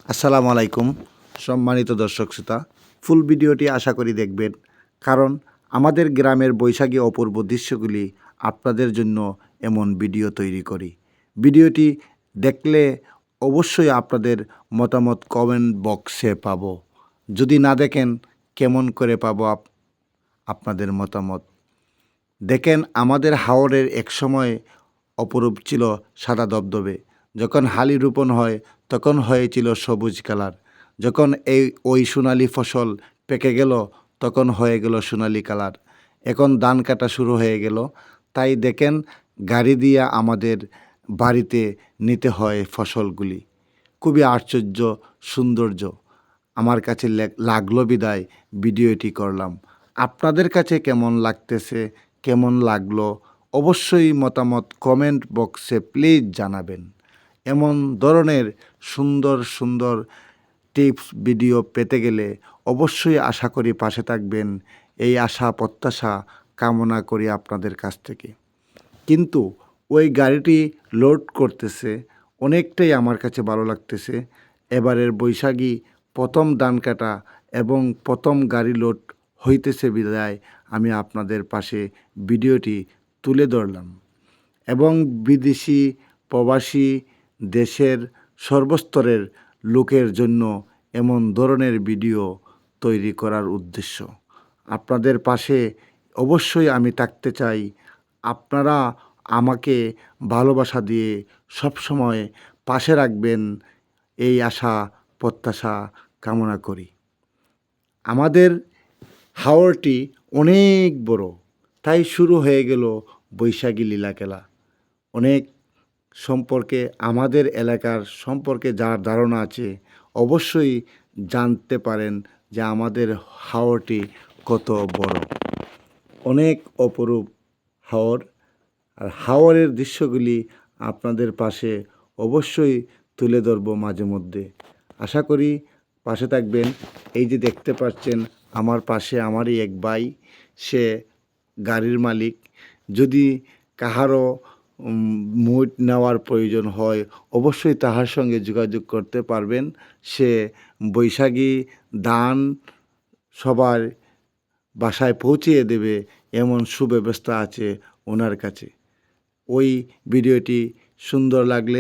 আসসালামু আলাইকুম সম্মানিত দর্শক শ্রোতা, ফুল ভিডিওটি আশা করি দেখবেন, কারণ আমাদের গ্রামের বৈশাখী অপূর্ব দৃশ্যগুলি আপনাদের জন্য এমন ভিডিও তৈরি করি। ভিডিওটি দেখলে অবশ্যই আপনাদের মতামত কমেন্ট বক্সে পাবো। যদি না দেখেন কেমন করে পাবো আপনাদের মতামত? দেখেন, আমাদের হাওরের একসময় অপরূপ ছিল সাদা দবদবে। যখন হালি রোপণ হয় তখন হয়েছিল সবুজ কালার। যখন ওই সোনালি ফসল পেকে গেল তখন হয়ে গেল সোনালি কালার। এখন ধান কাটা শুরু হয়ে গেল, তাই দেখেন গাড়ি দিয়ে আমাদের বাড়িতে নিতে হয় ফসলগুলি। খুবই আশ্চর্য সৌন্দর্য আমার কাছে লাগলো বিদায় ভিডিওটি করলাম। আপনাদের কাছে কেমন লাগতেছে, কেমন লাগলো অবশ্যই মতামত কমেন্ট বক্সে প্লিজ জানাবেন। এমন ধরনের সুন্দর সুন্দর টিপস ভিডিও পেতে গেলে অবশ্যই আশা করি পাশে থাকবেন, এই আশা প্রত্যাশা কামনা করি আপনাদের কাছ থেকে। কিন্তু ওই গাড়িটি লোড করতেছে অনেকটাই আমার কাছে ভালো লাগতেছে। এবারের বৈশাখী প্রথম ধান কাটা এবং প্রথম গাড়ি লোড হইতেছে বিদায় আমি আপনাদের পাশে ভিডিওটি তুলে ধরলাম। এবং বিদেশি প্রবাসী দেশের সর্বস্তরের লোকের জন্য এমন ধরনের ভিডিও তৈরি করার উদ্দেশ্য। আপনাদের পাশে অবশ্যই আমি থাকতে চাই। আপনারা আমাকে ভালোবাসা দিয়ে সবসময় পাশে রাখবেন, এই আশা প্রত্যাশা কামনা করি। আমাদের হাওরটি অনেক বড়, তাই শুরু হয়ে গেল বৈশাখী লীলা খেলা। অনেক সম্পর্কে আমাদের এলাকার সম্পর্কে যার ধারণা আছে অবশ্যই জানতে পারেন যে আমাদের হাওরটি কত বড়। অনেক অপরূপ হাওর, আর হাওরের দৃশ্যগুলি আপনাদের পাশে অবশ্যই তুলে ধরবো মাঝে মধ্যে। আশা করি পাশে থাকবেন। এই যে দেখতে পাচ্ছেন আমার পাশে আমারই এক ভাই, সে গাড়ির মালিক। যদি কাহারও মুড নেওয়ার প্রয়োজন হয় অবশ্যই তাহার সঙ্গে যোগাযোগ করতে পারবেন। সে বৈশাখী ধান সবার বাসায় পৌঁছিয়ে দেবে এমন সুব্যবস্থা আছে ওনার কাছে। ওই ভিডিওটি সুন্দর লাগলে